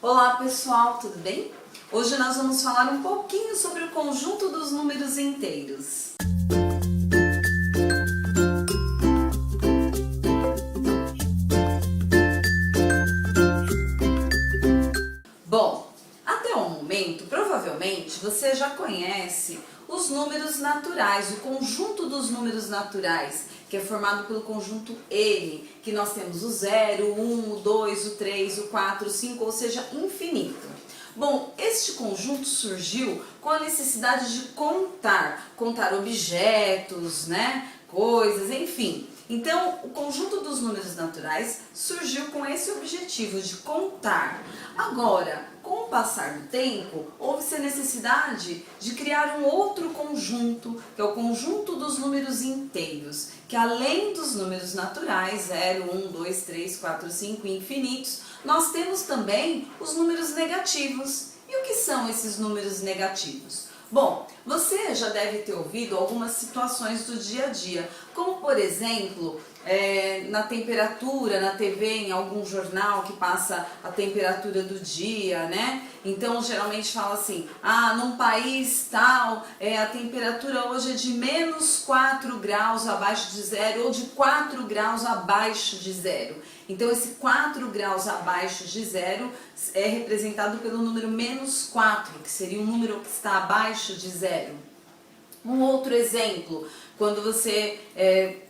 Olá pessoal, tudo bem? Hoje nós vamos falar um pouquinho sobre o conjunto dos números inteiros. Bom, até o momento, provavelmente você já conhece os números naturais, o conjunto dos números naturais, que é formado pelo conjunto N, que nós temos o 0, o 1, o 2, o 3, o 4, o 5, ou seja, infinito. Bom, este conjunto surgiu com a necessidade de contar objetos, né, coisas, enfim. Então, o conjunto dos números naturais surgiu com esse objetivo de contar. Agora, com o passar do tempo, houve-se a necessidade de criar um outro conjunto, que é o conjunto dos números inteiros, que além dos números naturais, 0, 1, 2, 3, 4, 5 e infinitos, nós temos também os números negativos. E o que são esses números negativos? Bom, você já deve ter ouvido algumas situações do dia a dia, como por exemplo, na temperatura, na TV, em algum jornal que passa a temperatura do dia, né? Então geralmente fala assim, num país tal, a temperatura hoje é de menos 4 graus abaixo de zero ou de 4 graus abaixo de zero. Então esse 4 graus abaixo de zero é representado pelo número menos 4, que seria um número que está abaixo de zero. Um outro exemplo, quando você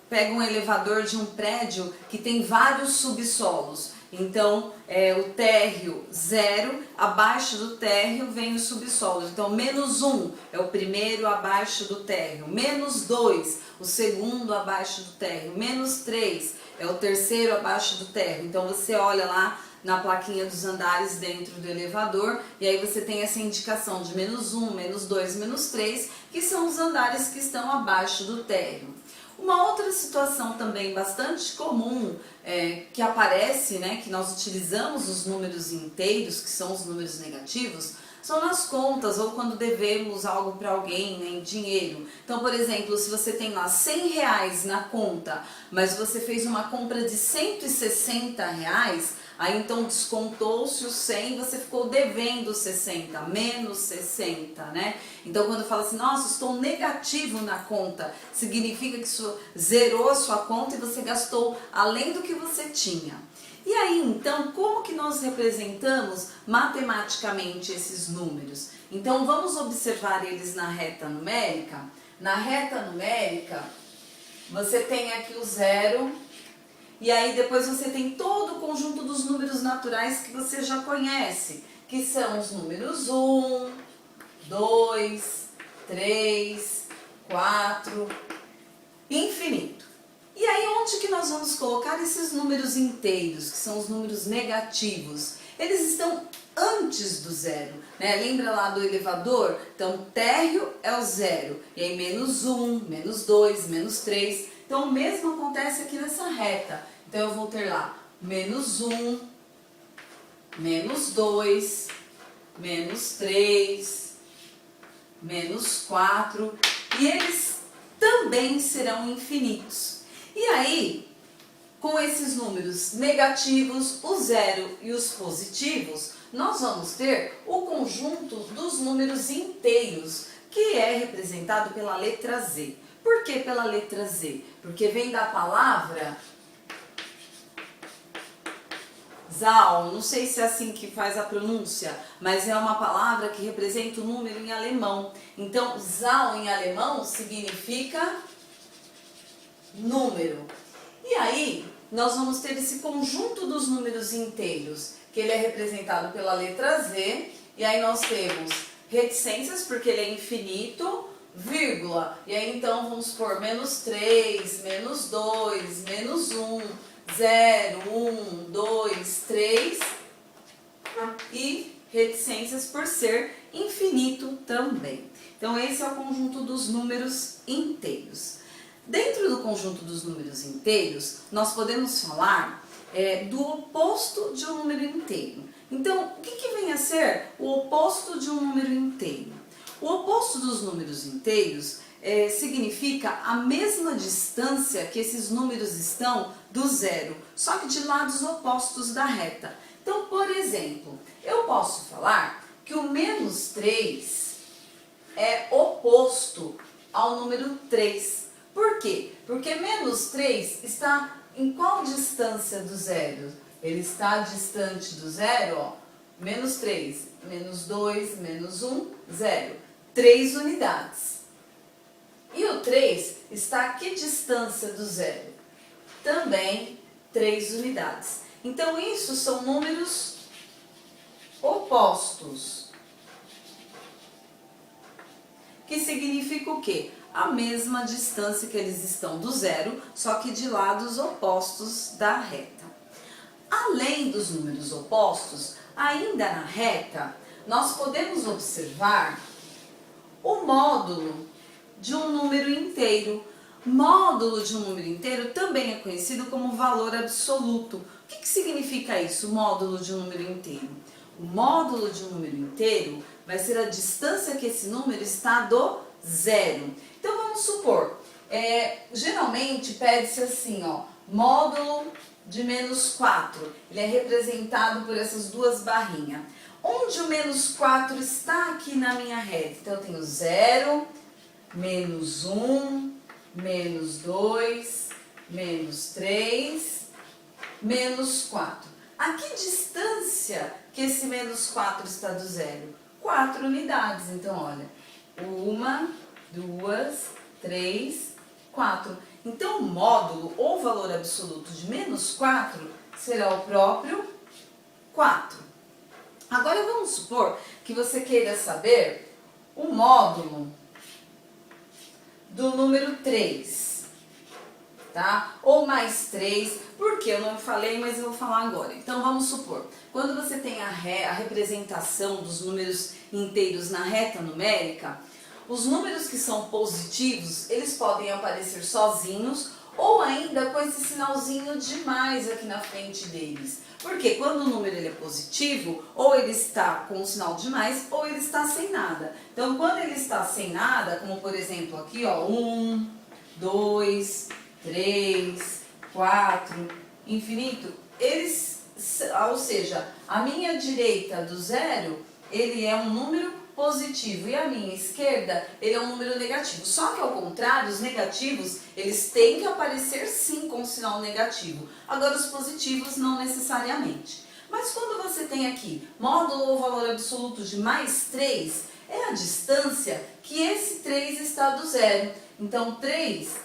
pega um elevador de um prédio que tem vários subsolos. Então, o térreo 0, abaixo do térreo vem o subsolo. Então, menos 1 é o primeiro abaixo do térreo, menos 2, o segundo abaixo do térreo, menos 3 é o terceiro abaixo do térreo. Então, você olha lá na plaquinha dos andares dentro do elevador e aí você tem essa indicação de menos 1, menos 2, menos 3, que são os andares que estão abaixo do térreo. Uma outra situação também bastante comum que aparece, né, que nós utilizamos os números inteiros, que são os números negativos, são nas contas ou quando devemos algo para alguém, né, em dinheiro. Então, por exemplo, se você tem lá 100 reais na conta, mas você fez uma compra de 160 reais, aí então descontou-se os 100 e você ficou devendo 60, menos 60, né? Então quando fala assim, nossa, estou negativo na conta, significa que isso zerou a sua conta e você gastou além do que você tinha. E aí então, como que nós representamos matematicamente esses números? Então vamos observar eles na reta numérica. Na reta numérica, você tem aqui o 0, e aí depois você tem todo o conjunto dos números naturais que você já conhece, que são os números 1, 2, 3, 4, infinito. E aí onde que nós vamos colocar esses números inteiros, que são os números negativos? Eles estão antes do zero, né? Lembra lá do elevador? Então o térreo é o 0, e aí menos 1, menos 2, menos 3... Então, o mesmo acontece aqui nessa reta. Então, eu vou ter lá menos 1, menos 2, menos 3, menos 4. E eles também serão infinitos. E aí, com esses números negativos, o 0 e os positivos, nós vamos ter o conjunto dos números inteiros, que é representado pela letra Z. Por que pela letra Z? Porque vem da palavra Zahl, não sei se é assim que faz a pronúncia, mas é uma palavra que representa o número em alemão. Então, Zahl em alemão significa número. E aí, nós vamos ter esse conjunto dos números inteiros, que ele é representado pela letra Z, e aí nós temos reticências, porque ele é infinito, vírgula, e aí então vamos pôr menos 3, menos 2, menos 1, 0, 1, 2, 3 e reticências por ser infinito também. Então esse é o conjunto dos números inteiros. Dentro do conjunto dos números inteiros, nós podemos falar do oposto de um número inteiro. Então, o que vem a ser o oposto de um número inteiro? O oposto dos números inteiros significa a mesma distância que esses números estão do zero, só que de lados opostos da reta. Então, por exemplo, eu eu posso falar que o menos 3 é oposto ao número 3. Por quê? Porque menos 3 está em qual distância do zero? Ele está distante do zero, ó, menos 3, menos 2, menos 1, 0. 3 unidades. E o 3 está a que distância do zero? Também 3 unidades. Então, isso são números opostos. Que significa o quê? A mesma distância que eles estão do zero, só que de lados opostos da reta. Além dos números opostos, ainda na reta, nós podemos observar o módulo de um número inteiro. Módulo de um número inteiro também é conhecido como valor absoluto. O que significa isso, módulo de um número inteiro? O módulo de um número inteiro vai ser a distância que esse número está do zero. Então vamos supor, geralmente pede-se assim, ó, módulo de menos 4. Ele é representado por essas duas barrinhas. Onde o menos 4 está aqui na minha reta? Então eu tenho 0, menos 1, menos 2, menos 3, menos 4. A que distância que esse menos 4 está do zero? 4 unidades. Então, olha, 1, 2, 3, 4. Então, o módulo ou valor absoluto de menos 4 será o próprio 4. Agora, vamos supor que você queira saber o módulo do número 3, tá? Ou mais 3, porque eu não falei, mas eu vou falar agora. Então, vamos supor, quando você tem a representação dos números inteiros na reta numérica, os números que são positivos, eles podem aparecer sozinhos ou ainda com esse sinalzinho de mais aqui na frente deles. Porque quando o número ele é positivo, ou ele está com o sinal de mais, ou ele está sem nada. Então, quando ele está sem nada, como por exemplo aqui, ó, 1, 2, 3, 4, infinito, eles, ou seja, a minha direita do zero, ele é um número positivo e a minha esquerda, ele é um número negativo. Só que ao contrário, os negativos, eles têm que aparecer sim com o sinal negativo. Agora os positivos não necessariamente. Mas quando você tem aqui módulo ou valor absoluto de mais 3, é a distância que esse 3 está do zero. Então o 3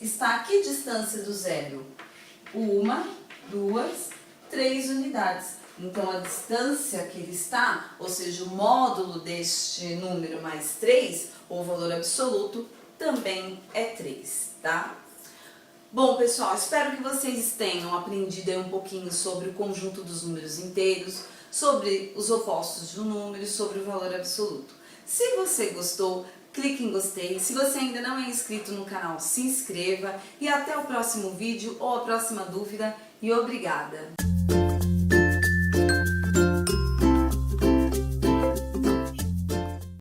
está a que distância do zero? 1, 2, 3 unidades. Então, a distância que ele está, ou seja, o módulo deste número mais 3, ou valor absoluto, também é 3, tá? Bom, pessoal, espero que vocês tenham aprendido aí um pouquinho sobre o conjunto dos números inteiros, sobre os opostos de um número, sobre o valor absoluto. Se você gostou, clique em gostei. Se você ainda não é inscrito no canal, se inscreva. E até o próximo vídeo ou a próxima dúvida. E obrigada!